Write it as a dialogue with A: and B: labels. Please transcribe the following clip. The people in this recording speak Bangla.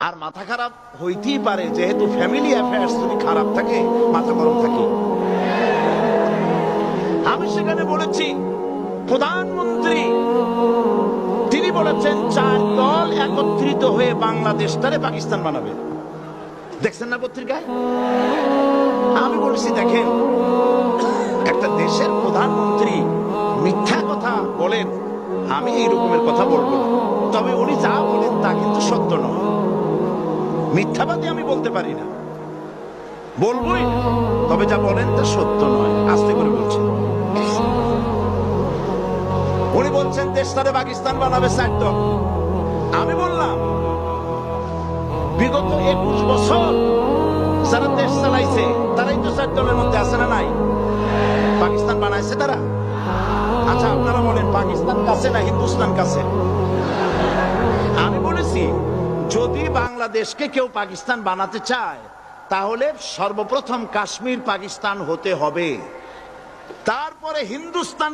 A: আর মাথা খারাপ হইতেই পারে, যেহেতু ফ্যামিলি অ্যাফেয়ার্স যদি খারাপ থাকে মাথা গরম থাকে। আমি সেখানে বলেছি প্রধানমন্ত্রী তিনি বলেছেন 4 দল একত্রিত হয়ে বাংলাদেশটারে পাকিস্তান বানাবে। দেখছেন না পত্রিকায়? আমি বলেছি দেখেন, একটা দেশের প্রধানমন্ত্রী মিথ্যা কথা বলেন, আমি এই রকমের কথা বলবো না, তবে উনি যা বলেন তা কিন্তু সত্য নয়। মিথ্যাবাদী আমি বলতে পারি না, বলবোই না, তবে যা বলেন তা সত্য নয়। আস্তে করে বলছেন। উনি বলছেন দেশটারে পাকিস্তান বানাবে 4 দল। আমি বললাম বিগত 21 বছর যারা দেশ চালাইছে তারাই তো 4 দলের মধ্যে আছে না নাই? পাকিস্তান বানাইছে তারা? আচ্ছা আপনারা বলেন পাকিস্তান কাছে না হিন্দুস্তান কাছে? আমি বলেছি যদি বাংলাদেশকে কেউ পাকিস্তান বানাতে চায় তাহলে সর্বপ্রথম কাশ্মীর পাকিস্তান হতে হবে, তারপরে হিন্দুস্তান।